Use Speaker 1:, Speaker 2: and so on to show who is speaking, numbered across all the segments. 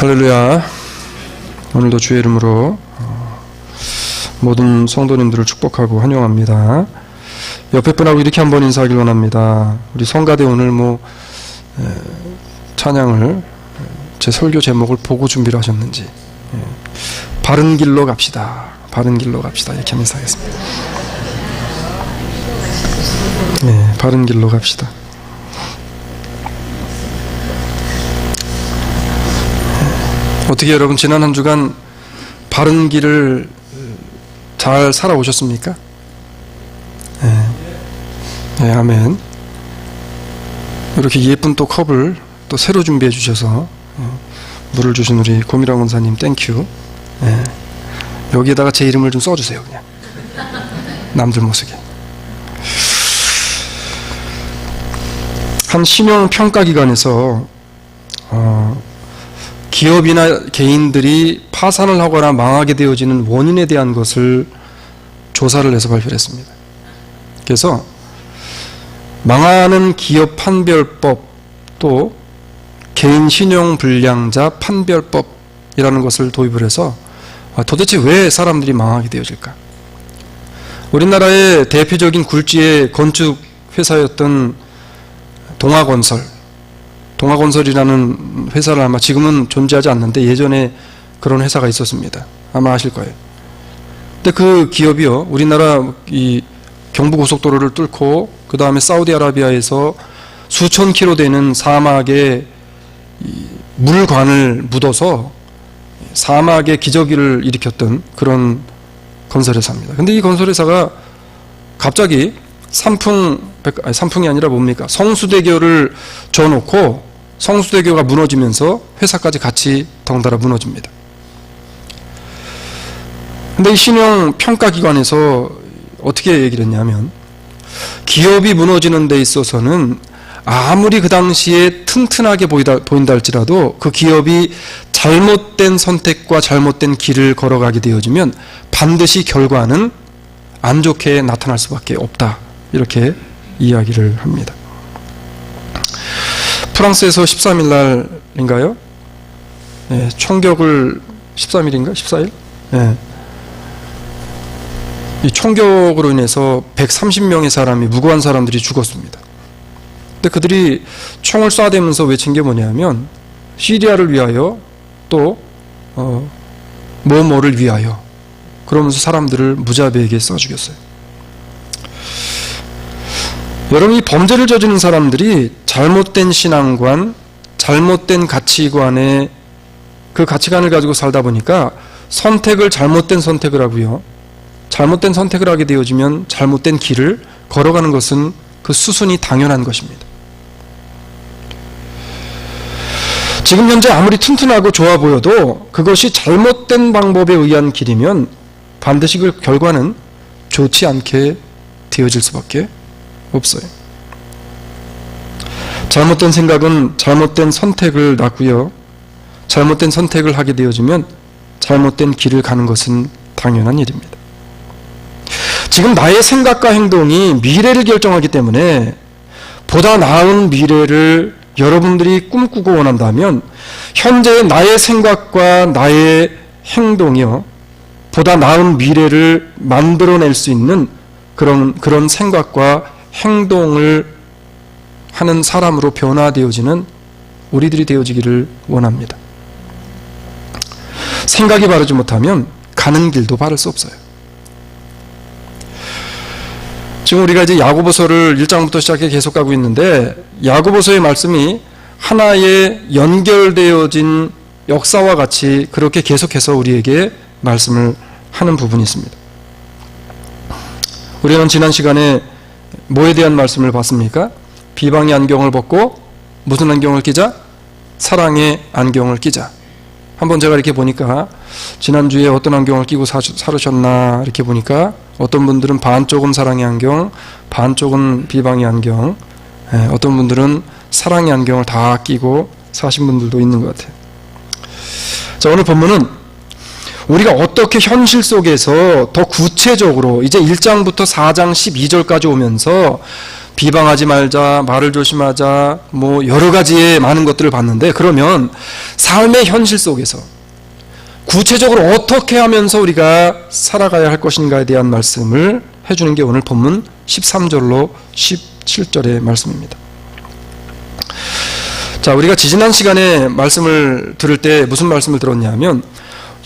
Speaker 1: 할렐루야. 오늘도 주의 이름으로 모든 성도님들을 축복하고 환영합니다. 옆에 분하고 이렇게 한번 인사하길 원합니다. 우리 성가대 오늘 찬양을 제 설교 제목을 보고 준비를 하셨는지, 바른 길로 갑시다. 바른 길로 갑시다. 이렇게 한번 인사하겠습니다. 바른 길로 갑시다. 어떻게 여러분 지난 한 주간 바른 길을 잘 살아오셨습니까? 아멘. 이렇게 예쁜 또 컵을 또 새로 준비해 주셔서 물을 주신 우리 고미라 권사님 땡큐. 여기에다가 제 이름을 좀 써주세요. 그냥 남들 못 쓰게. 한 신용평가기관에서 기업이나 개인들이 파산을 하거나 망하게 되어지는 원인에 대한 것을 조사를 해서 발표를 했습니다. 그래서 망하는 기업 판별법, 또 개인 신용불량자 판별법이라는 것을 도입을 해서 도대체 왜 사람들이 망하게 되어질까? 우리나라의 대표적인 굴지의 건축회사였던 동아건설이라는 회사를 아마 지금은 존재하지 않는데 예전에 그런 회사가 있었습니다. 아마 아실 거예요. 근데 그 기업이요, 우리나라 이 경부고속도로를 뚫고 그 다음에 사우디아라비아에서 수천 킬로 되는 사막에 물관을 묻어서 사막에 기저귀를 일으켰던 그런 건설회사입니다. 근데 이 건설회사가 갑자기 산풍이 아니라 뭡니까? 성수대교를 줘놓고 성수대교가 무너지면서 회사까지 같이 덩달아 무너집니다. 근데 이 신용평가기관에서 어떻게 얘기를 했냐면, 기업이 무너지는 데 있어서는 아무리 그 당시에 튼튼하게 보인다 할지라도 그 기업이 잘못된 선택과 잘못된 길을 걸어가게 되어지면 반드시 결과는 안 좋게 나타날 수밖에 없다. 이렇게 이야기를 합니다. 프랑스에서 13일 날인가요? 총격을 13일인가? 14일? 이 총격으로 인해서 130명의 사람이, 무고한 사람들이 죽었습니다. 근데 그들이 총을 쏴대면서 외친 게 뭐냐면, 시리아를 위하여, 또 뭐뭐를 위하여, 그러면서 사람들을 무자비하게 쏴 죽였어요. 여러분, 이 범죄를 저지른 사람들이 잘못된 신앙관, 잘못된 가치관에 그 가치관을 가지고 살다 보니까 잘못된 선택을 하고요. 잘못된 선택을 하게 되어지면 잘못된 길을 걸어가는 것은 그 수순이 당연한 것입니다. 지금 현재 아무리 튼튼하고 좋아 보여도 그것이 잘못된 방법에 의한 길이면 반드시 그 결과는 좋지 않게 되어질 수밖에 없어요. 잘못된 생각은 잘못된 선택을 낳고요. 잘못된 선택을 하게 되어지면 잘못된 길을 가는 것은 당연한 일입니다. 지금 나의 생각과 행동이 미래를 결정하기 때문에 보다 나은 미래를 여러분들이 꿈꾸고 원한다면 현재의 나의 생각과 나의 행동이요, 보다 나은 미래를 만들어낼 수 있는 그런 생각과 행동을 하는 사람으로 변화되어지는 우리들이 되어지기를 원합니다. 생각이 바르지 못하면 가는 길도 바를 수 없어요. 지금 우리가 이제 야고보서를 1장부터 시작해 계속 가고 있는데, 야고보서의 말씀이 하나의 연결되어진 역사와 같이 그렇게 계속해서 우리에게 말씀을 하는 부분이 있습니다. 우리는 지난 시간에 뭐에 대한 말씀을 봤습니까? 비방의 안경을 벗고 무슨 안경을 끼자? 사랑의 안경을 끼자. 한번 제가 이렇게 보니까 지난주에 어떤 안경을 끼고 살으셨나 이렇게 보니까 어떤 분들은 반쪽은 사랑의 안경, 반쪽은 비방의 안경, 어떤 분들은 사랑의 안경을 다 끼고 사신 분들도 있는 것 같아요. 자, 오늘 본문은 우리가 어떻게 현실 속에서 더 구체적으로 이제 1장부터 4장 12절까지 오면서 비방하지 말자, 말을 조심하자, 뭐 여러 가지의 많은 것들을 봤는데, 그러면 삶의 현실 속에서 구체적으로 어떻게 하면서 우리가 살아가야 할 것인가에 대한 말씀을 해주는 게 오늘 본문 13절로 17절의 말씀입니다. 자, 우리가 지지난 시간에 말씀을 들을 때 무슨 말씀을 들었냐면,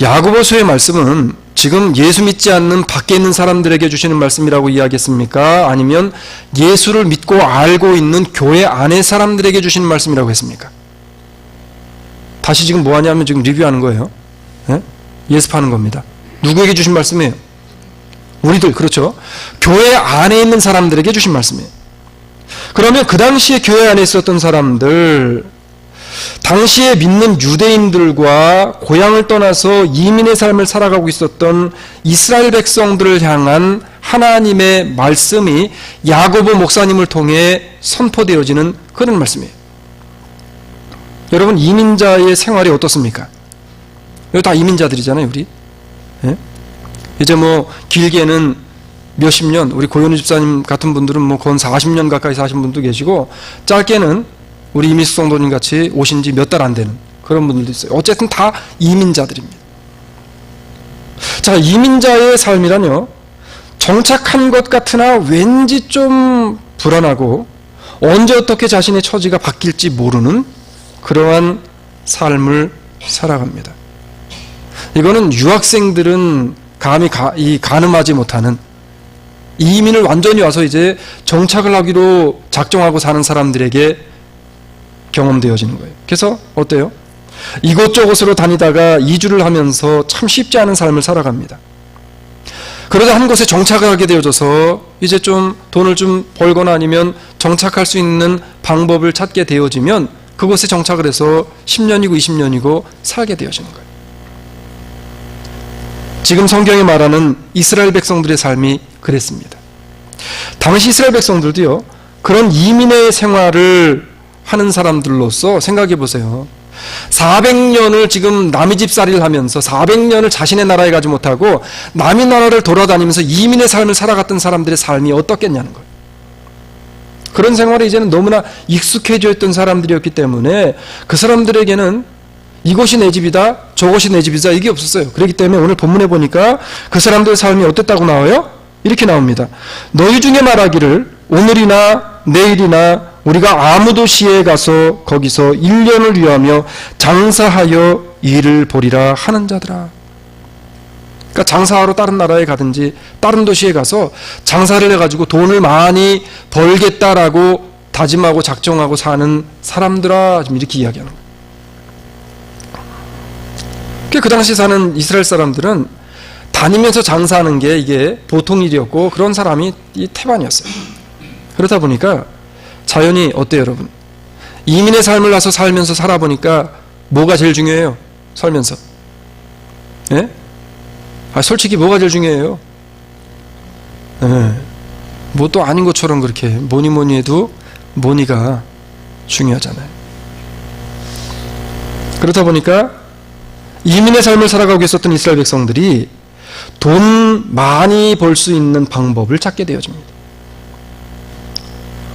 Speaker 1: 야고보서의 말씀은 지금 예수 믿지 않는 밖에 있는 사람들에게 주시는 말씀이라고 이야기했습니까? 아니면 예수를 믿고 알고 있는 교회 안의 사람들에게 주시는 말씀이라고 했습니까? 다시 지금 뭐 하냐면 지금 리뷰하는 거예요. 예? 예습하는 겁니다. 누구에게 주신 말씀이에요? 우리들, 그렇죠? 교회 안에 있는 사람들에게 주신 말씀이에요. 그러면 그 당시에 교회 안에 있었던 사람들, 당시에 믿는 유대인들과 고향을 떠나서 이민의 삶을 살아가고 있었던 이스라엘 백성들을 향한 하나님의 말씀이 야고보 목사님을 통해 선포되어지는 그런 말씀이에요. 여러분, 이민자의 생활이 어떻습니까? 여기 다 이민자들이잖아요, 우리. 예? 이제 뭐 길게는 몇십 년, 우리 고현우 집사님 같은 분들은 뭐 건 40년 가까이 사신 분도 계시고, 짧게는 우리 이미숙 성도님 같이 오신 지 몇 달 안 되는 그런 분들도 있어요. 어쨌든 다 이민자들입니다. 자, 이민자의 삶이라뇨, 정착한 것 같으나 왠지 좀 불안하고 언제 어떻게 자신의 처지가 바뀔지 모르는 그러한 삶을 살아갑니다. 이거는 유학생들은 감히 가늠하지 못하는, 이민을 완전히 와서 이제 정착을 하기로 작정하고 사는 사람들에게 경험되어지는 거예요. 그래서 어때요? 이곳저곳으로 다니다가 이주를 하면서 참 쉽지 않은 삶을 살아갑니다. 그러다 한 곳에 정착을 하게 되어져서 이제 좀 돈을 좀 벌거나 아니면 정착할 수 있는 방법을 찾게 되어지면 그곳에 정착을 해서 10년이고 20년이고 살게 되어지는 거예요. 지금 성경이 말하는 이스라엘 백성들의 삶이 그랬습니다. 당시 이스라엘 백성들도요, 그런 이민의 생활을 하는 사람들로서 생각해 보세요. 400년을 지금 남의 집살이를 하면서 400년을 자신의 나라에 가지 못하고 남의 나라를 돌아다니면서 이민의 삶을 살아갔던 사람들의 삶이 어떻겠냐는 거예요. 그런 생활에 이제는 너무나 익숙해져 있던 사람들이었기 때문에 그 사람들에게는 이곳이 내 집이다, 저곳이 내 집이다, 이게 없었어요. 그렇기 때문에 오늘 본문에 보니까 그 사람들의 삶이 어땠다고 나와요? 이렇게 나옵니다. 너희 중에 말하기를 오늘이나 내일이나 우리가 아무 도시에 가서 거기서 1년을 유하며 장사하여 일을 벌이라 하는 자들아. 그러니까 장사하러 다른 나라에 가든지 다른 도시에 가서 장사를 해가지고 돈을 많이 벌겠다라고 다짐하고 작정하고 사는 사람들아, 지금 이렇게 이야기하는 거예요. 그 당시 사는 이스라엘 사람들은 다니면서 장사하는 게 이게 보통 일이었고 그런 사람이 이 태반이었어요. 그러다 보니까 자연히 어때요, 여러분? 이민의 삶을 와서 살면서 살아보니까 뭐가 제일 중요해요? 살면서. 예? 솔직히 뭐가 제일 중요해요? 예. 뭐 또 아닌 것처럼 그렇게 뭐니 해도 뭐니가 중요하잖아요. 그렇다 보니까 이민의 삶을 살아가고 있었던 이스라엘 백성들이 돈 많이 벌 수 있는 방법을 찾게 되어집니다.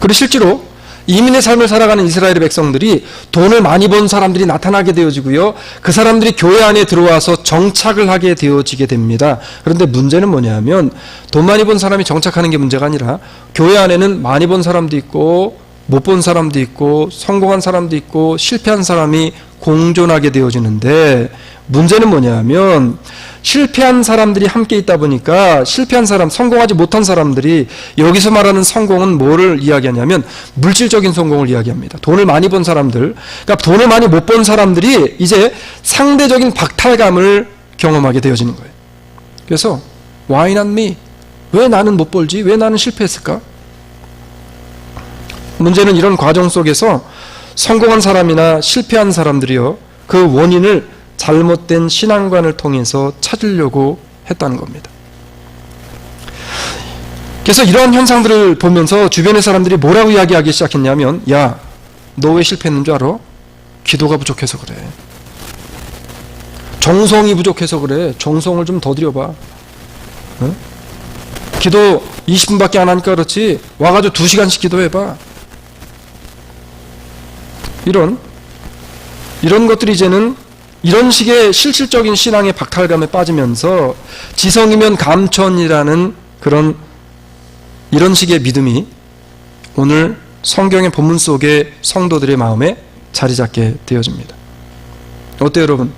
Speaker 1: 그리고 실제로 이민의 삶을 살아가는 이스라엘의 백성들이 돈을 많이 번 사람들이 나타나게 되어지고요. 그 사람들이 교회 안에 들어와서 정착을 하게 되어지게 됩니다. 그런데 문제는 뭐냐면 돈 많이 번 사람이 정착하는 게 문제가 아니라 교회 안에는 많이 번 사람도 있고 못 본 사람도 있고 성공한 사람도 있고 실패한 사람이 공존하게 되어지는데, 문제는 뭐냐면 실패한 사람들이 함께 있다 보니까 실패한 사람, 성공하지 못한 사람들이, 여기서 말하는 성공은 뭐를 이야기하냐면 물질적인 성공을 이야기합니다. 돈을 많이 번 사람들, 그러니까 돈을 많이 못 번 사람들이 이제 상대적인 박탈감을 경험하게 되어지는 거예요. 그래서 Why not me? 왜 나는 못 벌지? 왜 나는 실패했을까? 문제는 이런 과정 속에서 성공한 사람이나 실패한 사람들이요, 그 원인을 잘못된 신앙관을 통해서 찾으려고 했다는 겁니다. 그래서 이러한 현상들을 보면서 주변의 사람들이 뭐라고 이야기하기 시작했냐면, 야, 너 왜 실패했는 줄 알아? 기도가 부족해서 그래. 정성이 부족해서 그래. 정성을 좀 더 들여봐. 응? 기도 20분밖에 안 하니까 그렇지 와가지고 2시간씩 기도해봐. 이런 것들이 이제는 이런 식의 실질적인 신앙의 박탈감에 빠지면서 지성이면 감천이라는 그런 이런 식의 믿음이 오늘 성경의 본문 속에 성도들의 마음에 자리 잡게 되어집니다. 어때요, 여러분?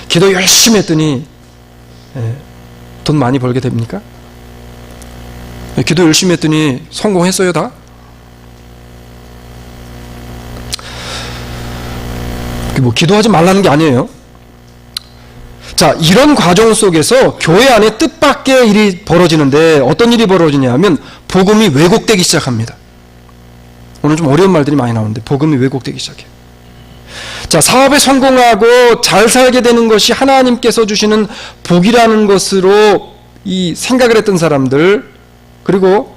Speaker 1: 기도 열심히 했더니 돈 많이 벌게 됩니까? 기도 열심히 했더니 성공했어요, 다? 뭐 기도하지 말라는 게 아니에요. 자, 이런 과정 속에서 교회 안에 뜻밖의 일이 벌어지는데 어떤 일이 벌어지냐면 복음이 왜곡되기 시작합니다. 오늘 좀 어려운 말들이 많이 나오는데 복음이 왜곡되기 시작해요. 자, 사업에 성공하고 잘 살게 되는 것이 하나님께서 주시는 복이라는 것으로 이 생각을 했던 사람들, 그리고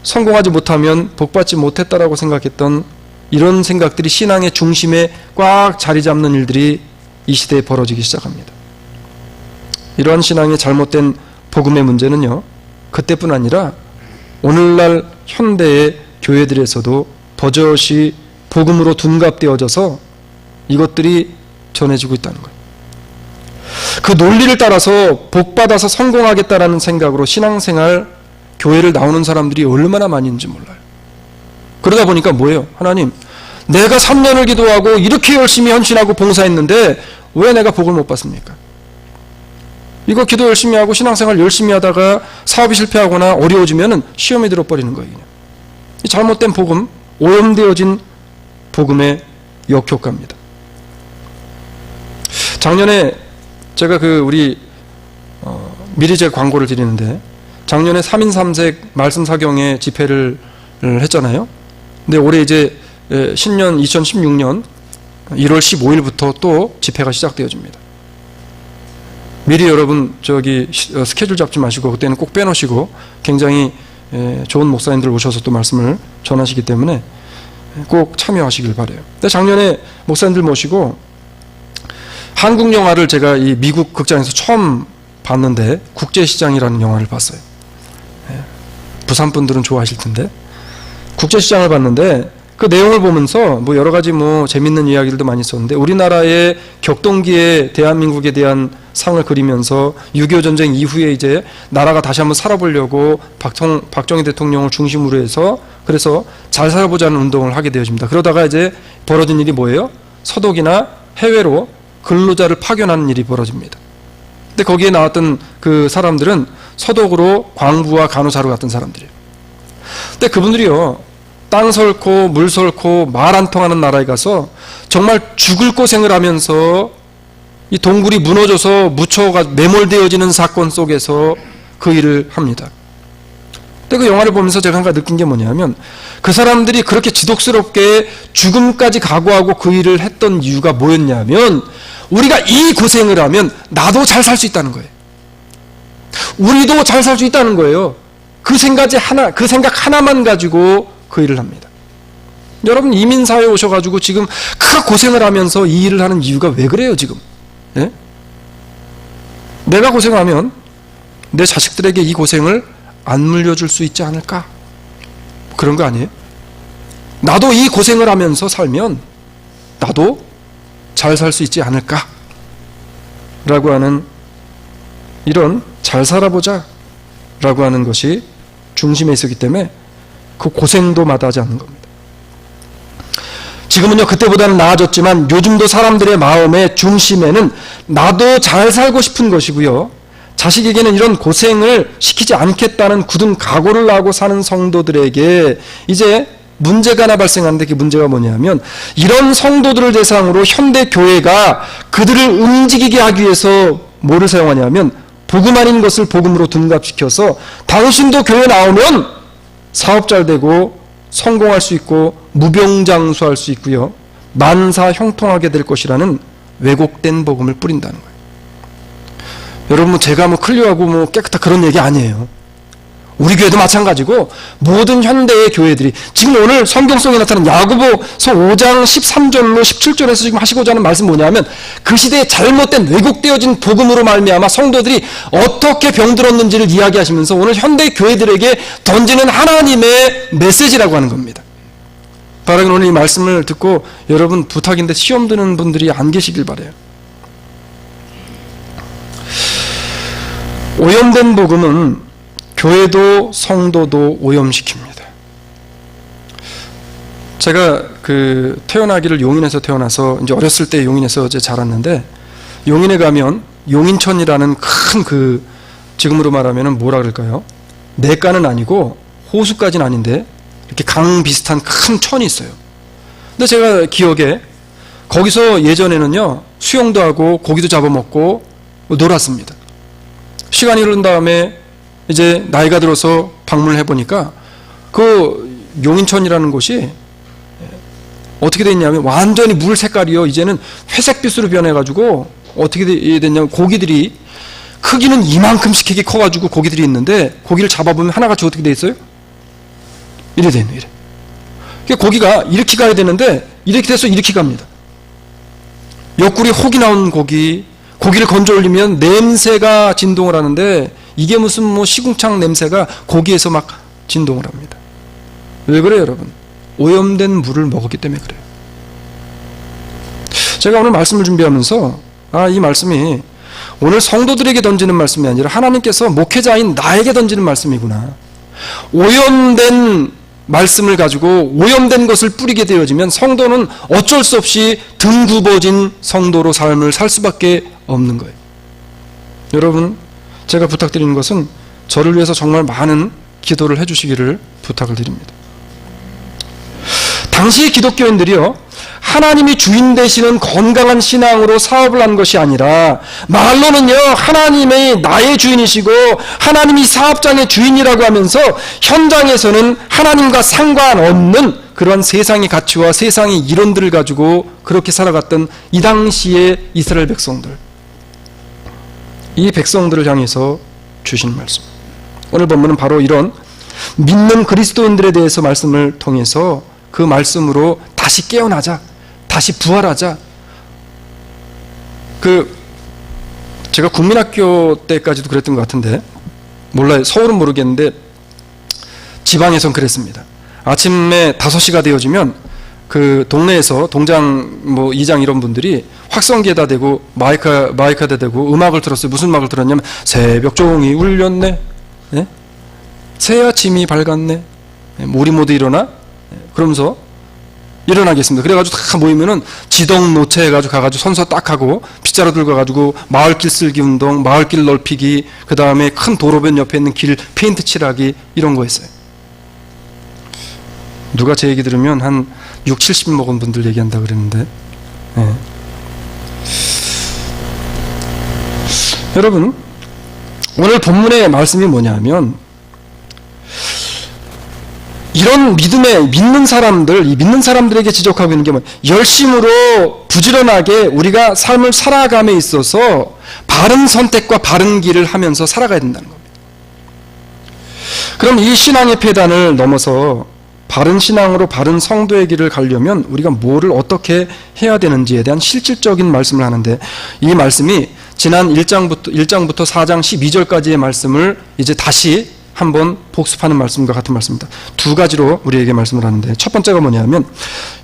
Speaker 1: 성공하지 못하면 복받지 못했다라고 생각했던 이런 생각들이 신앙의 중심에 꽉 자리 잡는 일들이 이 시대에 벌어지기 시작합니다. 이러한 신앙의 잘못된 복음의 문제는요, 그때뿐 아니라 오늘날 현대의 교회들에서도 버젓이 복음으로 둔갑되어져서 이것들이 전해지고 있다는 거예요. 그 논리를 따라서 복받아서 성공하겠다라는 생각으로 신앙생활, 교회를 나오는 사람들이 얼마나 많이 있는지 몰라요. 그러다 보니까 뭐예요? 하나님, 내가 3년을 기도하고 이렇게 열심히 헌신하고 봉사했는데 왜 내가 복을 못 받습니까? 이거 기도 열심히 하고 신앙생활 열심히 하다가 사업이 실패하거나 어려워지면 시험에 들어버리는 거예요. 이 잘못된 복음, 오염되어진 복음의 역효과입니다. 작년에 제가 우리 미리 제가 광고를 드리는데 작년에 3인 3색 말씀 사경의 집회를 했잖아요. 근데 올해 이제 신년 2016년 1월 15일부터 또 집회가 시작되어집니다. 미리 여러분 스케줄 잡지 마시고 그때는 꼭 빼놓으시고 굉장히 좋은 목사님들 오셔서 또 말씀을 전하시기 때문에 꼭 참여하시길 바라요. 근데 작년에 목사님들 모시고 한국 영화를 제가 이 미국 극장에서 처음 봤는데 국제시장이라는 영화를 봤어요. 부산 분들은 좋아하실 텐데 국제시장을 봤는데 그 내용을 보면서 뭐 여러 가지 재밌는 이야기들도 많이 있었는데 우리나라의 격동기에 대한민국에 대한 상을 그리면서 6.25 전쟁 이후에 이제 나라가 다시 한번 살아보려고 박정희 대통령을 중심으로 해서 그래서 잘 살아보자는 운동을 하게 되어집니다. 그러다가 이제 벌어진 일이 뭐예요? 서독이나 해외로 근로자를 파견하는 일이 벌어집니다. 근데 거기에 나왔던 그 사람들은 서독으로 광부와 간호사로 갔던 사람들이에요. 근데 그분들이요, 땅 설고 물 설고 말 안 통하는 나라에 가서 정말 죽을 고생을 하면서 이 동굴이 무너져서 무초가 매몰되어지는 사건 속에서 그 일을 합니다. 근데 그 영화를 보면서 제가 한가 느낀 게 뭐냐면 그 사람들이 그렇게 지독스럽게 죽음까지 각오하고 그 일을 했던 이유가 뭐였냐면 우리가 이 고생을 하면 나도 잘 살 수 있다는 거예요. 우리도 잘 살 수 있다는 거예요. 그 생각 하나만 가지고 그 일을 합니다. 여러분 이민사회에 오셔가지고 지금 그 고생을 하면서 이 일을 하는 이유가 왜 그래요 지금? 예? 내가 고생하면 내 자식들에게 이 고생을 안 물려줄 수 있지 않을까? 그런 거 아니에요? 나도 이 고생을 하면서 살면 나도 잘 살 수 있지 않을까? 라고 하는 이런 잘 살아보자 라고 하는 것이 중심에 있었기 때문에 그 고생도 마다하지 않는 겁니다. 지금은요 그때보다는 나아졌지만 요즘도 사람들의 마음의 중심에는 나도 잘 살고 싶은 것이고요, 자식에게는 이런 고생을 시키지 않겠다는 굳은 각오를 하고 사는 성도들에게 이제 문제가 하나 발생하는데 그 문제가 뭐냐면 이런 성도들을 대상으로 현대교회가 그들을 움직이게 하기 위해서 뭐를 사용하냐면 복음 아닌 것을 복음으로 둔갑시켜서 당신도 교회 나오면 사업 잘 되고 성공할 수 있고 무병장수할 수 있고요, 만사 형통하게 될 것이라는 왜곡된 복음을 뿌린다는 거예요. 여러분 제가 클리어하고 깨끗하 그런 얘기 아니에요. 우리 교회도 마찬가지고 모든 현대의 교회들이 지금 오늘 성경 속에 나타난 야고보서 5장 13절로 17절에서 지금 하시고자 하는 말씀 뭐냐면 그 시대에 잘못된 왜곡되어진 복음으로 말미암아 성도들이 어떻게 병들었는지를 이야기하시면서 오늘 현대 교회들에게 던지는 하나님의 메시지라고 하는 겁니다. 바라긴 오늘 이 말씀을 듣고 여러분 부탁인데 시험 드는 분들이 안 계시길 바라요. 오염된 복음은 교회도 성도도 오염시킵니다. 제가 태어나기를 용인에서 태어나서 이제 어렸을 때 용인에서 이제 자랐는데 용인에 가면 용인천이라는 큰 지금으로 말하면 뭐라 그럴까요? 내가는 아니고 호수까지는 아닌데 이렇게 강 비슷한 큰 천이 있어요. 근데 제가 기억에 거기서 예전에는요 수영도 하고 고기도 잡아먹고 놀았습니다. 시간이 흐른 다음에 이제 나이가 들어서 방문을 해보니까 그 용인천이라는 곳이 어떻게 됐냐면 완전히 물 색깔이요 이제는 회색빛으로 변해가지고 어떻게 됐냐면 고기들이 크기는 이만큼씩 이렇게 커가지고 고기들이 있는데 고기를 잡아보면 하나같이 어떻게 돼 있어요? 이래 되는 이래. 그러니까 고기가 이렇게 가야 되는데 이렇게 돼서 이렇게 갑니다. 옆구리 혹이 나온 고기를 건져 올리면 냄새가 진동을 하는데 이게 무슨 시궁창 냄새가 고기에서 막 진동을 합니다. 왜 그래요, 여러분? 오염된 물을 먹었기 때문에 그래요. 제가 오늘 말씀을 준비하면서 이 말씀이 오늘 성도들에게 던지는 말씀이 아니라 하나님께서 목회자인 나에게 던지는 말씀이구나. 오염된 말씀을 가지고 오염된 것을 뿌리게 되어지면 성도는 어쩔 수 없이 등 굽어진 성도로 삶을 살 수밖에 없는 거예요. 여러분, 제가 부탁드리는 것은 저를 위해서 정말 많은 기도를 해주시기를 부탁을 드립니다. 당시 기독교인들이요 하나님이 주인 되시는 건강한 신앙으로 사업을 한 것이 아니라 말로는요 하나님이 나의 주인이시고 하나님이 사업장의 주인이라고 하면서 현장에서는 하나님과 상관없는 그런 세상의 가치와 세상의 이론들을 가지고 그렇게 살아갔던 이 당시의 이스라엘 백성들, 이 백성들을 향해서 주신 말씀, 오늘 본문은 바로 이런 믿는 그리스도인들에 대해서 말씀을 통해서 그 말씀으로 다시 깨어나자, 다시 부활하자. 제가 국민학교 때까지도 그랬던 것 같은데 몰라요. 서울은 모르겠는데 지방에선 그랬습니다. 아침에 5시가 되어지면 그 동네에서 동장 이장 이런 분들이 확성기에다 대고 마이크에다 대고 음악을 들었어요. 무슨 음악을 들었냐면 새벽 종이 울렸네, 새 아침이 밝았네, 우리 모두 일어나, 그러면서 일어나겠습니다. 그래가지고 다 모이면은 지동 노체 해가지고 가가지고 선서 딱 하고 빗자루 들고 가가지고 마을길 쓸기 운동, 마을길 넓히기, 그 다음에 큰 도로변 옆에 있는 길 페인트 칠하기 이런 거 했어요. 누가 제 얘기 들으면 한 6, 70 먹은 분들 얘기한다 그랬는데, 여러분 오늘 본문의 말씀이 뭐냐면 이런 믿는 사람들, 이 믿는 사람들에게 지적하고 있는 게 뭐예요? 열심으로 부지런하게 우리가 삶을 살아감에 있어서 바른 선택과 바른 길을 하면서 살아가야 된다는 겁니다. 그럼 이 신앙의 폐단을 넘어서 바른 신앙으로 바른 성도의 길을 가려면 우리가 뭐를 어떻게 해야 되는지에 대한 실질적인 말씀을 하는데, 이 말씀이 지난 1장부터 4장 12절까지의 말씀을 이제 다시 한번 복습하는 말씀과 같은 말씀입니다. 두 가지로 우리에게 말씀을 하는데, 첫 번째가 뭐냐면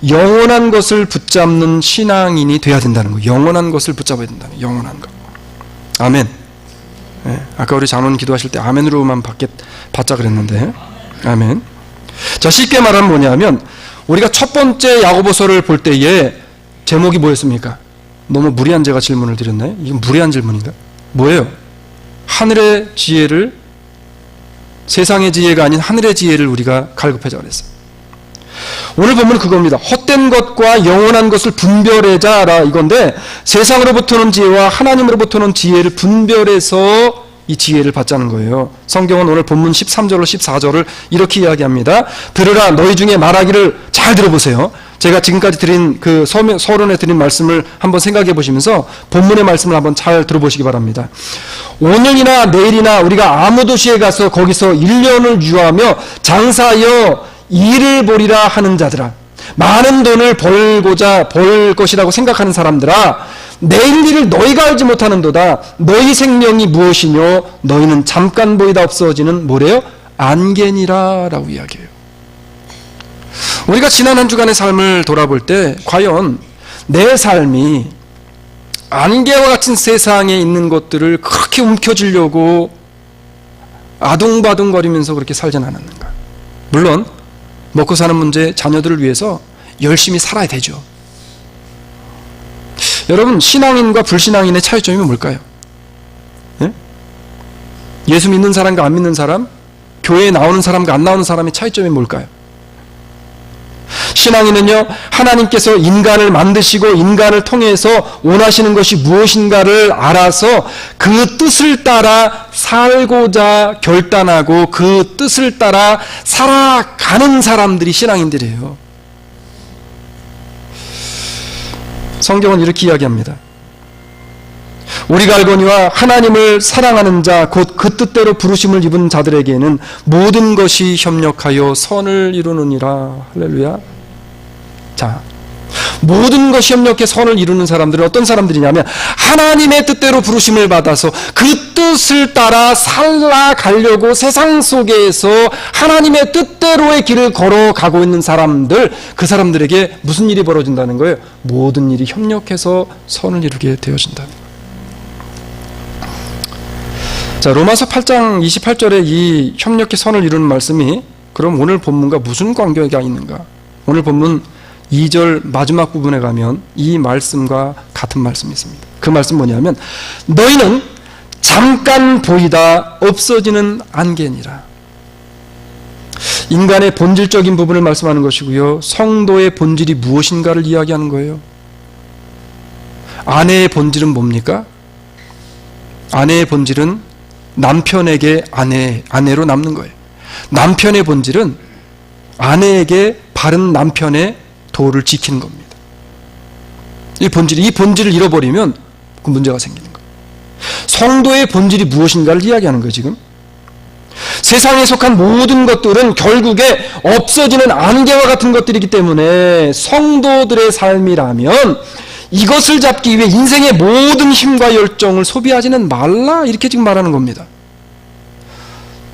Speaker 1: 영원한 것을 붙잡는 신앙인이 돼야 된다는 거예요. 영원한 것을 붙잡아야 된다는 거예요. 영원한 것. 아멘. 아까 우리 장로님 기도하실 때 아멘으로만 받자 그랬는데, 아멘. 자, 쉽게 말하면 뭐냐면 우리가 첫 번째 야고보서를 볼 때에 제목이 뭐였습니까? 너무 무리한 제가 질문을 드렸나요? 이건 무리한 질문인가? 뭐예요? 하늘의 지혜를, 세상의 지혜가 아닌 하늘의 지혜를 우리가 갈급하자 그랬어요. 오늘 본문은 그겁니다. 헛된 것과 영원한 것을 분별하자라 이건데, 세상으로부터는 지혜와 하나님으로부터는 지혜를 분별해서 이 지혜를 받자는 거예요. 성경은 오늘 본문 13절로 14절을 이렇게 이야기합니다. 들으라, 너희 중에 말하기를, 잘 들어보세요. 제가 지금까지 드린 그 서론에 드린 말씀을 한번 생각해 보시면서 본문의 말씀을 한번 잘 들어보시기 바랍니다. 오늘이나 내일이나 우리가 아무 도시에 가서 거기서 1년을 유하며 장사하여 일을 보리라 하는 자들아, 많은 돈을 벌 것이라고 생각하는 사람들아, 내일 일을 너희가 알지 못하는도다. 너희 생명이 무엇이뇨? 너희는 잠깐 보이다 없어지는 뭐래요? 안개니라 라고 이야기해요. 우리가 지난 한 주간의 삶을 돌아볼 때 과연 내 삶이 안개와 같은 세상에 있는 것들을 그렇게 움켜쥐려고 아둥바둥거리면서 그렇게 살진 않았는가? 물론 먹고 사는 문제, 자녀들을 위해서 열심히 살아야 되죠. 여러분, 신앙인과 불신앙인의 차이점이 뭘까요? 예? 예수 믿는 사람과 안 믿는 사람, 교회에 나오는 사람과 안 나오는 사람의 차이점이 뭘까요? 신앙인은요, 하나님께서 인간을 만드시고 인간을 통해서 원하시는 것이 무엇인가를 알아서 그 뜻을 따라 살고자 결단하고 그 뜻을 따라 살아가는 사람들이 신앙인들이에요. 성경은 이렇게 이야기합니다. 우리가 알거니와 하나님을 사랑하는 자, 곧 그 뜻대로 부르심을 입은 자들에게는 모든 것이 협력하여 선을 이루느니라. 할렐루야. 자, 모든 것이 협력해 선을 이루는 사람들은 어떤 사람들이냐면 하나님의 뜻대로 부르심을 받아서 그 뜻을 따라 살아가려고 세상 속에서 하나님의 뜻대로의 길을 걸어가고 있는 사람들, 그 사람들에게 무슨 일이 벌어진다는 거예요? 모든 일이 협력해서 선을 이루게 되어진다는 거예요. 자, 로마서 8장 28절에 이 협력해 선을 이루는 말씀이 그럼 오늘 본문과 무슨 관계가 있는가? 오늘 본문 2절 마지막 부분에 가면 이 말씀과 같은 말씀이 있습니다. 그 말씀 뭐냐면 너희는 잠깐 보이다 없어지는 안개니라. 인간의 본질적인 부분을 말씀하는 것이고요, 성도의 본질이 무엇인가를 이야기하는 거예요. 아내의 본질은 뭡니까? 아내의 본질은 남편에게 아내로 남는 거예요. 남편의 본질은 아내에게 바른 남편의 도를 지키는 겁니다. 이 본질을 잃어버리면 그 문제가 생기는 거예요. 성도의 본질이 무엇인가를 이야기하는 거예요, 지금. 세상에 속한 모든 것들은 결국에 없어지는 안개와 같은 것들이기 때문에 성도들의 삶이라면 이것을 잡기 위해 인생의 모든 힘과 열정을 소비하지는 말라, 이렇게 지금 말하는 겁니다.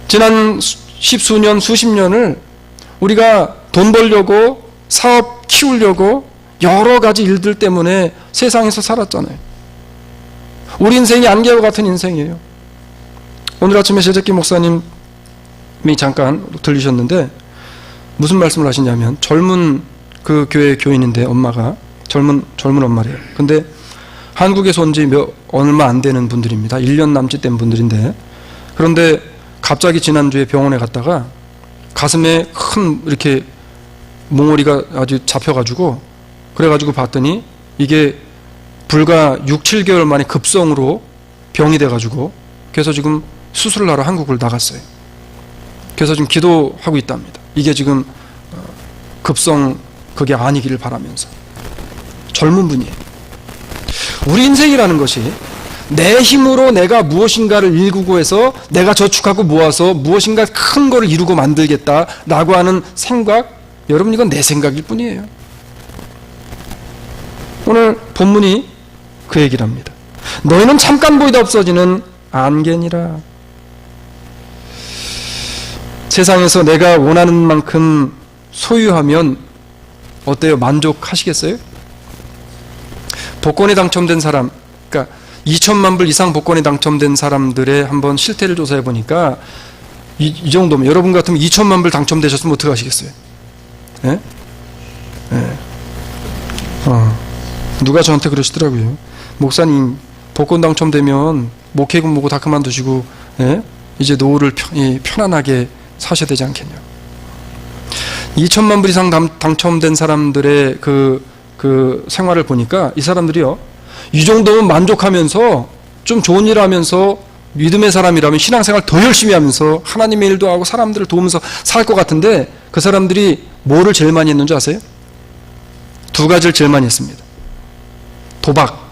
Speaker 1: 지난 십수년, 수십 년을 우리가 돈 벌려고, 사업 키우려고 여러 가지 일들 때문에 세상에서 살았잖아요. 우리 인생이 안개와 같은 인생이에요. 오늘 아침에 제재기 목사님이 잠깐 들리셨는데 무슨 말씀을 하시냐면, 젊은 그 교회 교인인데 엄마가 젊은 엄마래요. 근데 한국에서 온 지 얼마 안 되는 분들입니다. 1년 남짓 된 분들인데, 그런데 갑자기 지난주에 병원에 갔다가 가슴에 큰 이렇게 몽골이가 아주 잡혀가지고, 그래가지고 봤더니 이게 불과 6, 7개월 만에 급성으로 병이 돼가지고, 그래서 지금 수술을 하러 한국을 나갔어요. 그래서 지금 기도하고 있답니다. 이게 지금 급성 그게 아니기를 바라면서. 젊은 분이에요. 우리 인생이라는 것이 내 힘으로 내가 무엇인가를 일구고 해서 내가 저축하고 모아서 무엇인가 큰 거를 이루고 만들겠다라고 하는 생각, 여러분, 이건 내 생각일 뿐이에요. 오늘 본문이 그 얘기를 합니다. 너희는 잠깐 보이다 없어지는 안개니라. 세상에서 내가 원하는 만큼 소유하면 어때요? 만족하시겠어요? 복권에 당첨된 사람, 그러니까 2천만 불 이상 복권에 당첨된 사람들의 한번 실태를 조사해 보니까 이 정도면, 여러분 같으면 2천만 불 당첨되셨으면 어떻게 하시겠어요? 예? 예. 누가 저한테 그러시더라고요. 목사님, 복권 당첨되면 목회 근무고 다 그만두시고, 예? 이제 노후를 편안하게 사셔야 되지 않겠냐. 2천만 불 이상 당첨된 사람들의 그 생활을 보니까 이 사람들이요, 이 정도면 만족하면서 좀 좋은 일 하면서 믿음의 사람이라면 신앙생활 더 열심히 하면서 하나님의 일도 하고 사람들을 도우면서 살 것 같은데, 그 사람들이 뭐를 제일 많이 했는지 아세요? 두 가지를 제일 많이 했습니다. 도박.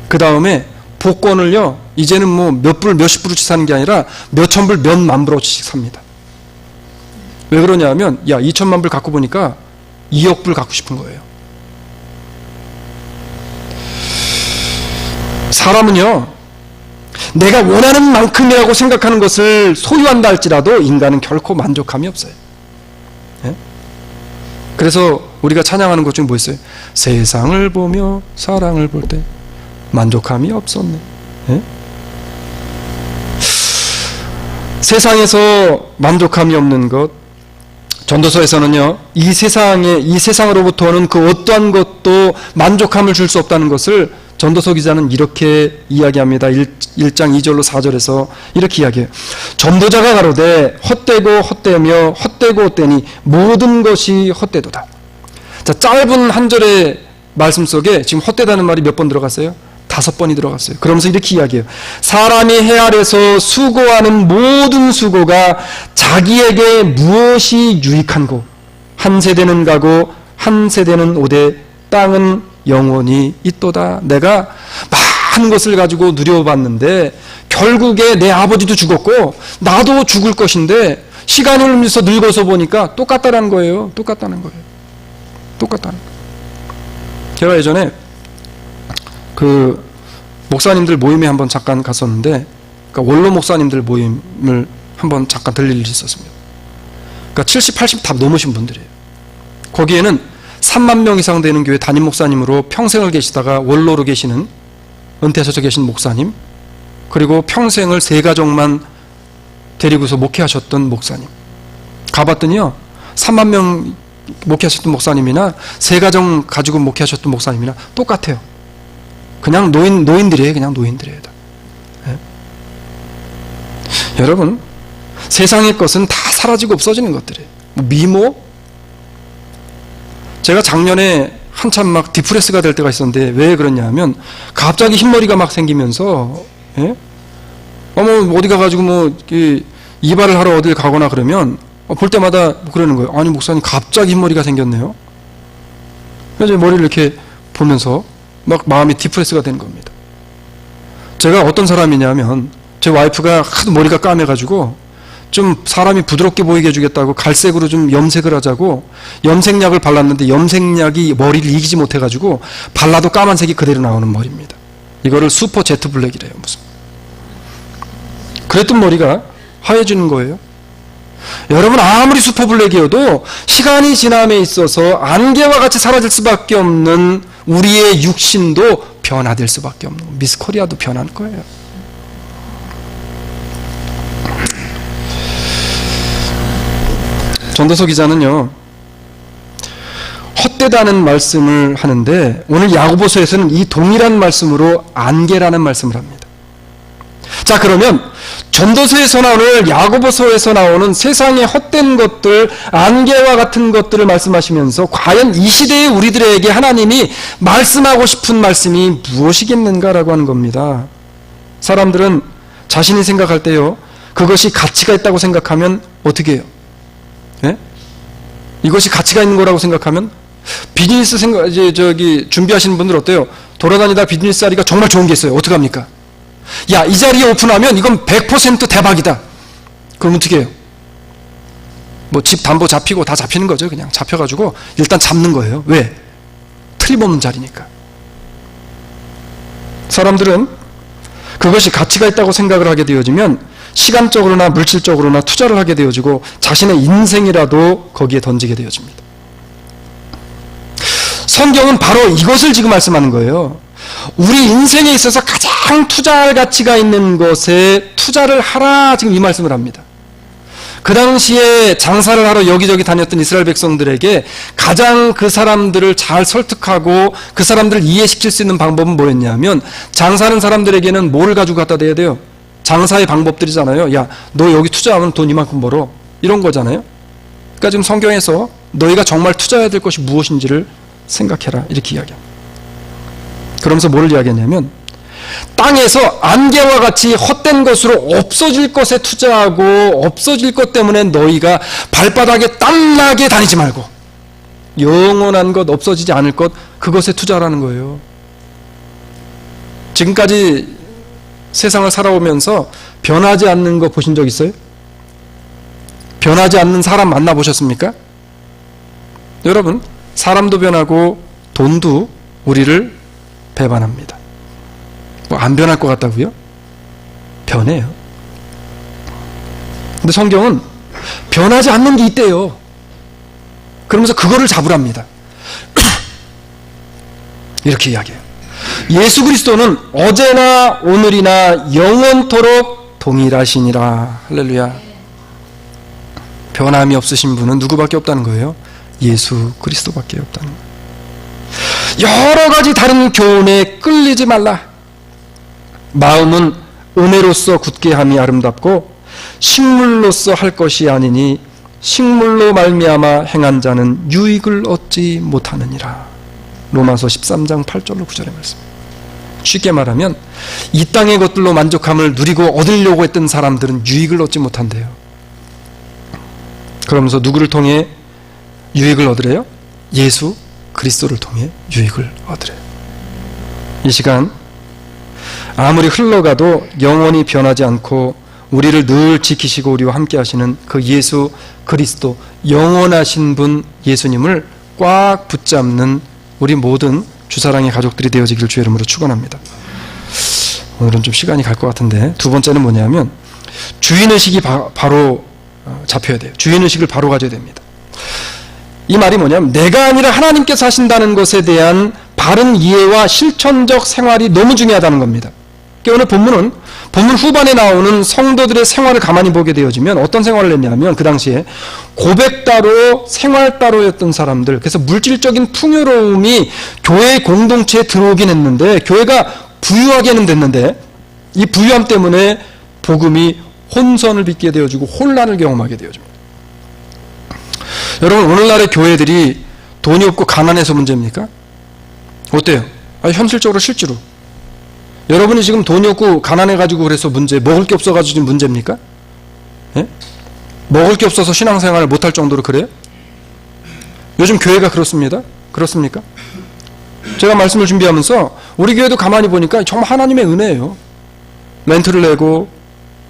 Speaker 1: 그 다음에 복권을요, 이제는 뭐 몇 불, 몇십 불어치 사는 게 아니라 몇천 불, 몇만 불어치씩 삽니다. 왜 그러냐 하면, 야, 2천만 불 갖고 보니까 2억 불 갖고 싶은 거예요. 사람은요, 내가 원하는 만큼이라고 생각하는 것을 소유한다 할지라도 인간은 결코 만족감이 없어요. 예? 그래서 우리가 찬양하는 것 중에 뭐 있어요? 세상을 보며 사랑을 볼 때 만족감이 없었네. 예? 세상에서 만족감이 없는 것, 전도서에서는요, 이 세상으로부터 오는 그 어떠한 것도 만족감을 줄 수 없다는 것을 전도서 기자는 이렇게 이야기합니다. 1장 2절로 4절에서 이렇게 이야기해요. 전도자가 가로되 헛되고 헛되며 헛되고 헛되니 모든 것이 헛되도다. 자, 짧은 한 절의 말씀 속에 지금 헛되다는 말이 몇 번 들어갔어요? 5번이 들어갔어요. 그러면서 이렇게 이야기해요. 사람이 해 아래서 수고하는 모든 수고가 자기에게 무엇이 유익한고, 한 세대는 가고 한 세대는 오되 땅은 영원히 있도다. 내가 많은 것을 가지고 누려봤는데 결국에 내 아버지도 죽었고 나도 죽을 것인데 시간을 흘리면서 늙어서 보니까 똑같다는 거예요. 똑같다는 거예요. 똑같다는 거예요. 제가 예전에 그 목사님들 모임에 한번 잠깐 갔었는데, 그러니까 원로 목사님들 모임을 한번 잠깐 들릴 일이 있었습니다. 그러니까 70, 80 다 넘으신 분들이에요. 거기에는 3만 명 이상 되는 교회 담임 목사님으로 평생을 계시다가 원로로 계시는, 은퇴하셔서 계신 목사님, 그리고 평생을 3가족만 데리고서 목회하셨던 목사님. 가봤더니요, 3만 명 목회하셨던 목사님이나 3가정 가지고 목회하셨던 목사님이나 똑같아요. 그냥 노인들이에요. 그냥 노인들이에요. 네. 여러분, 세상의 것은 다 사라지고 없어지는 것들이에요. 미모? 제가 작년에 한참 막 디프레스가 될 때가 있었는데 왜 그러냐 하면 갑자기 흰머리가 막 생기면서, 예? 어디 가가지고 뭐 이발을 하러 어딜 가거나 그러면 볼 때마다 그러는 거예요. 아니 목사님 갑자기 흰머리가 생겼네요. 그래서 머리를 이렇게 보면서 막 마음이 디프레스가 되는 겁니다. 제가 어떤 사람이냐면 제 와이프가 하도 머리가 까매가지고 좀 사람이 부드럽게 보이게 해주겠다고 갈색으로 좀 염색을 하자고 염색약을 발랐는데 염색약이 머리를 이기지 못해가지고 발라도 까만색이 그대로 나오는 머리입니다. 이거를 슈퍼 제트 블랙이래요. 무슨. 그랬던 머리가 하얘지는 거예요. 여러분, 아무리 슈퍼 블랙이어도 시간이 지남에 있어서 안개와 같이 사라질 수밖에 없는 우리의 육신도 변화될 수밖에 없는 거예요. 미스 코리아도 변할 거예요. 전도서 기자는요, 헛되다는 말씀을 하는데 오늘 야고보서에서는 이 동일한 말씀으로 안개라는 말씀을 합니다. 자, 그러면 전도서에서나 오늘 야고보서에서 나오는 세상의 헛된 것들, 안개와 같은 것들을 말씀하시면서 과연 이 시대의 우리들에게 하나님이 말씀하고 싶은 말씀이 무엇이겠는가라고 하는 겁니다. 사람들은 자신이 생각할 때요, 그것이 가치가 있다고 생각하면 어떻게 해요? 예? 이것이 가치가 있는 거라고 생각하면 비즈니스 준비하시는 분들 어때요? 돌아다니다 비즈니스 자리가 정말 좋은 게 있어요. 어떡합니까? 야, 이 자리에 오픈하면 이건 100% 대박이다. 그럼 어떻게 해요? 뭐 집 담보 잡히고 다 잡히는 거죠. 그냥 잡혀가지고 일단 잡는 거예요. 왜? 틀림없는 자리니까. 사람들은 그것이 가치가 있다고 생각을 하게 되어지면 시간적으로나 물질적으로나 투자를 하게 되어지고 자신의 인생이라도 거기에 던지게 되어집니다. 성경은 바로 이것을 지금 말씀하는 거예요. 우리 인생에 있어서 가장 투자할 가치가 있는 것에 투자를 하라, 지금 이 말씀을 합니다. 그 당시에 장사를 하러 여기저기 다녔던 이스라엘 백성들에게 가장 그 사람들을 잘 설득하고 그 사람들을 이해시킬 수 있는 방법은 뭐였냐면, 장사하는 사람들에게는 뭐를 가지고 갖다 대야 돼요? 장사의 방법들이잖아요. 야, 너 여기 투자하면 돈 이만큼 벌어. 이런 거잖아요. 그러니까 지금 성경에서 너희가 정말 투자해야 될 것이 무엇인지를 생각해라, 이렇게 이야기합니다. 그러면서 뭘 이야기하냐면, 땅에서 안개와 같이 헛된 것으로 없어질 것에 투자하고 없어질 것 때문에 너희가 발바닥에 땀나게 다니지 말고, 영원한 것, 없어지지 않을 것, 그것에 투자하라는 거예요. 지금까지 세상을 살아오면서 변하지 않는 거 보신 적 있어요? 변하지 않는 사람 만나보셨습니까? 여러분, 사람도 변하고 돈도 우리를 배반합니다. 뭐 안 변할 것 같다고요? 변해요. 근데 성경은 변하지 않는 게 있대요. 그러면서 그거를 잡으랍니다. 이렇게 이야기해요. 예수 그리스도는 어제나 오늘이나 영원토록 동일하시니라. 할렐루야. 변함이 없으신 분은 누구밖에 없다는 거예요? 예수 그리스도밖에 없다는 거예요. 여러 가지 다른 교훈에 끌리지 말라. 마음은 은혜로서 굳게 함이 아름답고 식물로서 할 것이 아니니 식물로 말미암아 행한 자는 유익을 얻지 못하느니라. 로마서 13장 8절로 9절의 말씀. 쉽게 말하면 이 땅의 것들로 만족함을 누리고 얻으려고 했던 사람들은 유익을 얻지 못한대요. 그러면서 누구를 통해 유익을 얻으래요? 예수 그리스도를 통해 유익을 얻으래요. 이 시간 아무리 흘러가도 영원히 변하지 않고 우리를 늘 지키시고 우리와 함께 하시는 그 예수 그리스도, 영원하신 분 예수님을 꽉 붙잡는 우리 모든 주사랑의 가족들이 되어지기를 주의 이름으로 축원합니다. 오늘은 좀 시간이 갈 것 같은데, 두 번째는 뭐냐면 주인의식이 바로 잡혀야 돼요. 주인의식을 바로 가져야 됩니다. 이 말이 뭐냐면 내가 아니라 하나님께서 하신다는 것에 대한 바른 이해와 실천적 생활이 너무 중요하다는 겁니다. 오늘 본문 후반에 나오는 성도들의 생활을 가만히 보게 되어지면 어떤 생활을 했냐면, 그 당시에 고백따로 생활따로였던 사람들, 그래서 물질적인 풍요로움이 교회 공동체에 들어오긴 했는데 교회가 부유하게는 됐는데 이 부유함 때문에 복음이 혼선을 빚게 되어지고 혼란을 경험하게 되어집니다. 여러분, 오늘날의 교회들이 돈이 없고 가난해서 문제입니까? 어때요? 현실적으로 실제로 여러분이 지금 돈이 없고 가난해가지고 그래서 문제, 먹을 게 없어가지고 지금 문제입니까? 예? 먹을 게 없어서 신앙생활을 못할 정도로 그래요? 요즘 교회가 그렇습니다. 그렇습니까? 제가 말씀을 준비하면서 우리 교회도 가만히 보니까 정말 하나님의 은혜예요. 렌트를 내고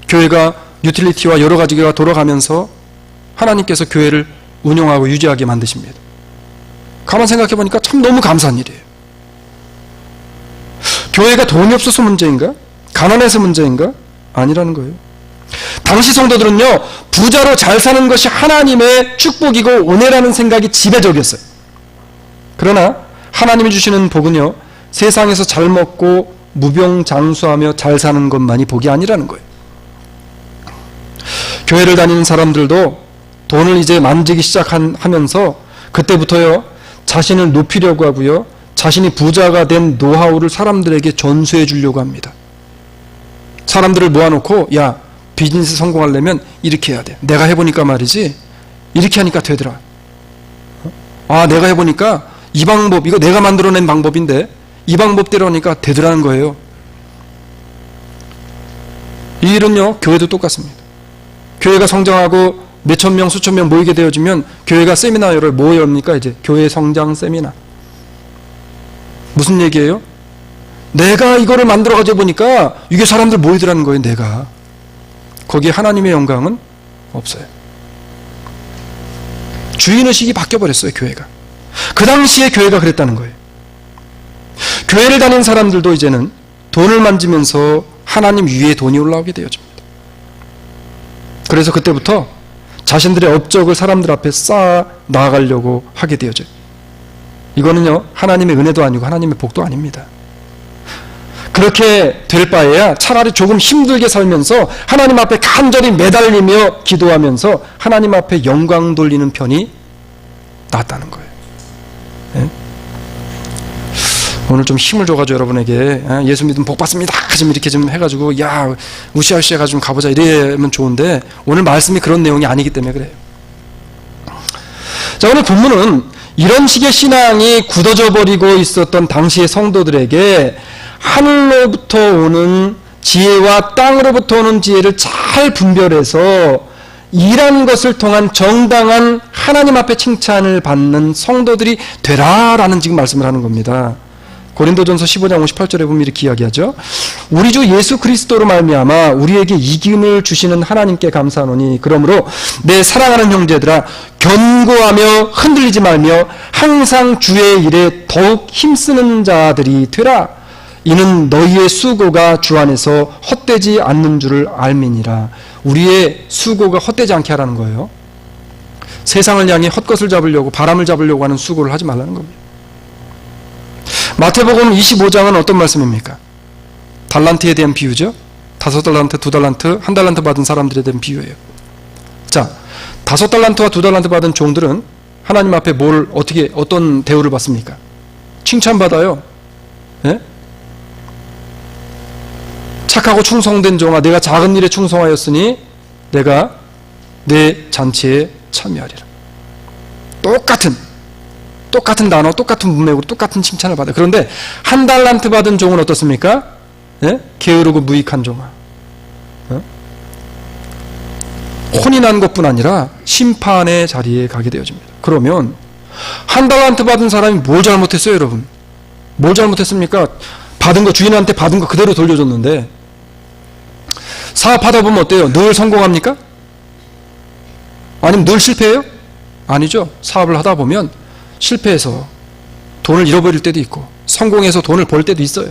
Speaker 1: 교회가 유틸리티와 여러 가지가 돌아가면서 하나님께서 교회를 운영하고 유지하게 만드십니다. 가만 생각해 보니까 참 너무 감사한 일이에요. 교회가 돈이 없어서 문제인가? 가난해서 문제인가? 아니라는 거예요. 당시 성도들은요, 부자로 잘 사는 것이 하나님의 축복이고 은혜라는 생각이 지배적이었어요. 그러나 하나님이 주시는 복은요, 세상에서 잘 먹고 무병장수하며 잘 사는 것만이 복이 아니라는 거예요. 교회를 다니는 사람들도 돈을 이제 만지기 시작하면서 그때부터요, 자신을 높이려고 하고요, 자신이 부자가 된 노하우를 사람들에게 전수해 주려고 합니다. 사람들을 모아놓고, 야, 비즈니스 성공하려면 이렇게 해야 돼. 내가 해보니까 말이지, 이렇게 하니까 되더라. 내가 해보니까 이 방법, 이거 내가 만들어낸 방법인데 이 방법대로 하니까 되더라는 거예요. 이 일은요, 교회도 똑같습니다. 교회가 성장하고 몇천 명, 수천 명 모이게 되어지면 교회가 세미나를 뭐 엽니까? 이제 교회 성장 세미나. 무슨 얘기예요? 내가 이거를 만들어가지고 보니까 이게 사람들 모이더라는 거예요. 내가. 거기에 하나님의 영광은 없어요. 주인의식이 바뀌어버렸어요. 교회가. 그 당시에 교회가 그랬다는 거예요. 교회를 다니는 사람들도 이제는 돈을 만지면서 하나님 위에 돈이 올라오게 되어집니다. 그래서 그때부터 자신들의 업적을 사람들 앞에 쌓아 나아가려고 하게 되어져요. 이거는요, 하나님의 은혜도 아니고 하나님의 복도 아닙니다. 그렇게 될 바에야 차라리 조금 힘들게 살면서 하나님 앞에 간절히 매달리며 기도하면서 하나님 앞에 영광 돌리는 편이 낫다는 거예요. 네? 오늘 좀 힘을 줘가지고 여러분에게 예수 믿으면 복 받습니다. 좀 이렇게 좀 해가지고 야 우시아우시 해가지고 가보자 이러면 좋은데 오늘 말씀이 그런 내용이 아니기 때문에 그래요. 자, 오늘 본문은 이런 식의 신앙이 굳어져 버리고 있었던 당시의 성도들에게 하늘로부터 오는 지혜와 땅으로부터 오는 지혜를 잘 분별해서 일한 것을 통한 정당한 하나님 앞에 칭찬을 받는 성도들이 되라라는 지금 말씀을 하는 겁니다. 고린도전서 15장 58절에 보면 이렇게 이야기하죠. 우리 주 예수 그리스도로 말미암아 우리에게 이김을 주시는 하나님께 감사하노니 그러므로 내 사랑하는 형제들아 견고하며 흔들리지 말며 항상 주의 일에 더욱 힘쓰는 자들이 되라. 이는 너희의 수고가 주 안에서 헛되지 않는 줄을 알미니라. 우리의 수고가 헛되지 않게 하라는 거예요. 세상을 향해 헛것을 잡으려고 바람을 잡으려고 하는 수고를 하지 말라는 겁니다. 마태복음 25장은 어떤 말씀입니까? 달란트에 대한 비유죠. 5달란트, 2달란트, 1달란트 받은 사람들에 대한 비유예요. 자, 5달란트와 2달란트 받은 종들은 하나님 앞에 어떤 대우를 받습니까? 칭찬받아요. 예? 착하고 충성된 종아, 내가 작은 일에 충성하였으니 내가 내 잔치에 참여하리라. 똑같은 단어, 똑같은 문맥으로 똑같은 칭찬을 받아요. 그런데 1달란트 받은 종은 어떻습니까? 예? 게으르고 무익한 종아. 혼이 난 것뿐 아니라 심판의 자리에 가게 되어집니다. 그러면 1달란트 받은 사람이 뭘 잘못했어요, 여러분? 뭘 잘못했습니까? 주인한테 받은 거 그대로 돌려줬는데 사업하다 보면 어때요? 늘 성공합니까? 아니면 늘 실패해요? 아니죠. 사업을 하다 보면 실패해서 돈을 잃어버릴 때도 있고 성공해서 돈을 벌 때도 있어요.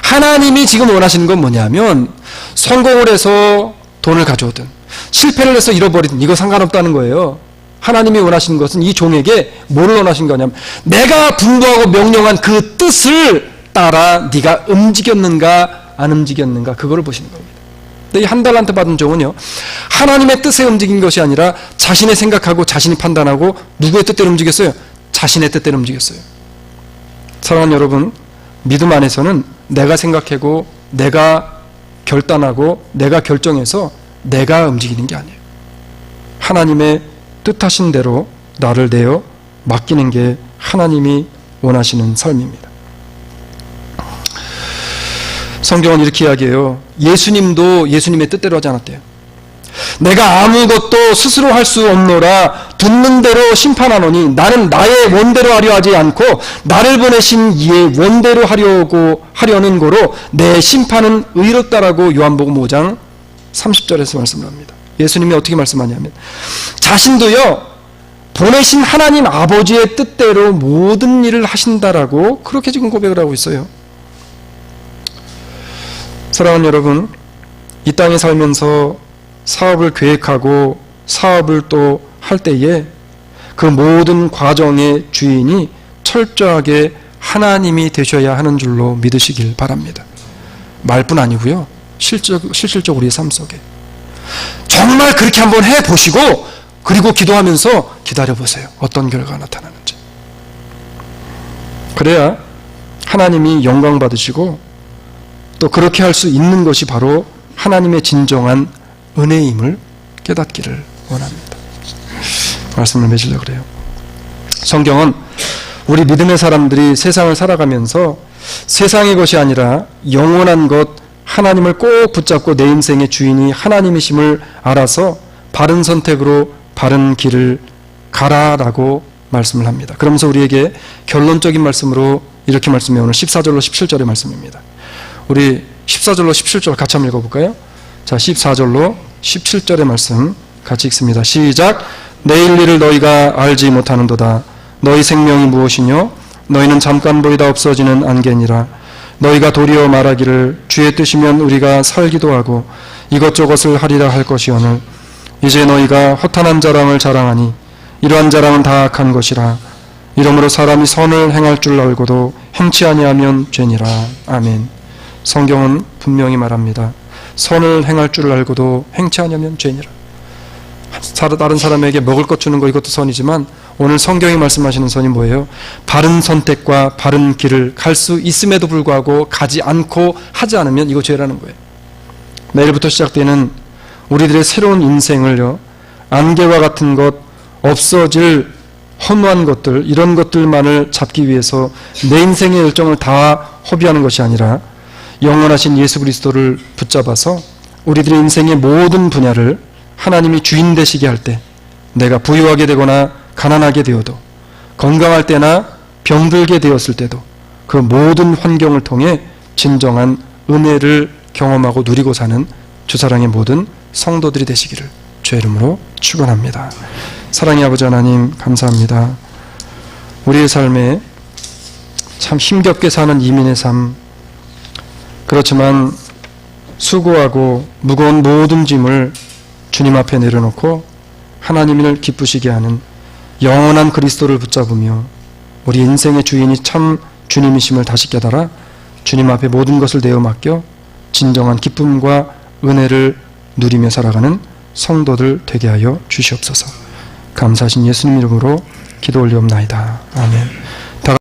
Speaker 1: 하나님이 지금 원하시는 건 뭐냐면 성공을 해서 돈을 가져오든 실패를 해서 잃어버리든 이거 상관없다는 거예요. 하나님이 원하시는 것은 이 종에게 뭐를 원하신 거냐면 내가 분부하고 명령한 그 뜻을 따라 네가 움직였는가 안 움직였는가 그거를 보시는 겁니다. 근데 이 1달란트 받은 종은요, 하나님의 뜻에 움직인 것이 아니라 자신의 생각하고 자신이 판단하고 누구의 뜻대로 움직였어요? 자신의 뜻대로 움직였어요. 사랑하는 여러분, 믿음 안에서는 내가 생각하고 내가 결단하고 내가 결정해서 내가 움직이는 게 아니에요. 하나님의 뜻하신 대로 나를 내어 맡기는 게 하나님이 원하시는 삶입니다. 성경은 이렇게 이야기해요. 예수님도 예수님의 뜻대로 하지 않았대요. 내가 아무것도 스스로 할 수 없노라 듣는 대로 심판하노니 나는 나의 원대로 하려 하지 않고 나를 보내신 이의 원대로 하려는 거로 내 심판은 의롭다라고 요한복음 5장 30절에서 말씀을 합니다. 예수님이 어떻게 말씀하냐면 자신도요 보내신 하나님 아버지의 뜻대로 모든 일을 하신다라고 그렇게 지금 고백을 하고 있어요. 사랑하는 여러분, 이 땅에 살면서 사업을 계획하고 사업을 또 할 때에 그 모든 과정의 주인이 철저하게 하나님이 되셔야 하는 줄로 믿으시길 바랍니다. 말뿐 아니고요, 실질적으로 우리의 삶 속에 정말 그렇게 한번 해보시고 그리고 기도하면서 기다려보세요. 어떤 결과가 나타나는지. 그래야 하나님이 영광 받으시고 또 그렇게 할 수 있는 것이 바로 하나님의 진정한 은혜임을 깨닫기를 원합니다. 말씀을 맺으려고 그래요. 성경은 우리 믿음의 사람들이 세상을 살아가면서 세상의 것이 아니라 영원한 것 하나님을 꼭 붙잡고 내 인생의 주인이 하나님이심을 알아서 바른 선택으로 바른 길을 가라라고 말씀을 합니다. 그러면서 우리에게 결론적인 말씀으로 이렇게 말씀해 오늘 14절로 17절의 말씀입니다. 우리 14절로 17절 같이 한번 읽어볼까요? 자, 14절로 17절의 말씀 같이 읽습니다. 시작. 내일 일을 너희가 알지 못하는도다. 너희 생명이 무엇이뇨? 너희는 잠깐 보이다 없어지는 안개니라. 너희가 도리어 말하기를 주의 뜻이면 우리가 살기도 하고 이것저것을 하리라 할 것이오늘 이제 너희가 허탄한 자랑을 자랑하니 이러한 자랑은 다 악한 것이라. 이러므로 사람이 선을 행할 줄 알고도 행치 아니하면 죄니라. 아멘. 성경은 분명히 말합니다. 선을 행할 줄 알고도 행치 아니하면 죄니라. 다른 사람에게 먹을 것 주는 거 이것도 선이지만 오늘 성경이 말씀하시는 선이 뭐예요? 바른 선택과 바른 길을 갈 수 있음에도 불구하고 가지 않고 하지 않으면 이거 죄라는 거예요. 내일부터 시작되는 우리들의 새로운 인생을요, 안개와 같은 것, 없어질 허무한 것들, 이런 것들만을 잡기 위해서 내 인생의 열정을 다 허비하는 것이 아니라 영원하신 예수 그리스도를 붙잡아서 우리들의 인생의 모든 분야를 하나님이 주인 되시게 할 때 내가 부유하게 되거나 가난하게 되어도 건강할 때나 병들게 되었을 때도 그 모든 환경을 통해 진정한 은혜를 경험하고 누리고 사는 주사랑의 모든 성도들이 되시기를 주의 이름으로 축원합니다. 사랑의 아버지 하나님 감사합니다. 우리의 삶에 참 힘겹게 사는 이민의 삶, 그렇지만 수고하고 무거운 모든 짐을 주님 앞에 내려놓고 하나님을 기쁘시게 하는 영원한 그리스도를 붙잡으며 우리 인생의 주인이 참 주님이심을 다시 깨달아 주님 앞에 모든 것을 내어 맡겨 진정한 기쁨과 은혜를 누리며 살아가는 성도들 되게 하여 주시옵소서. 감사하신 예수님 이름으로 기도 올리옵나이다. 아멘.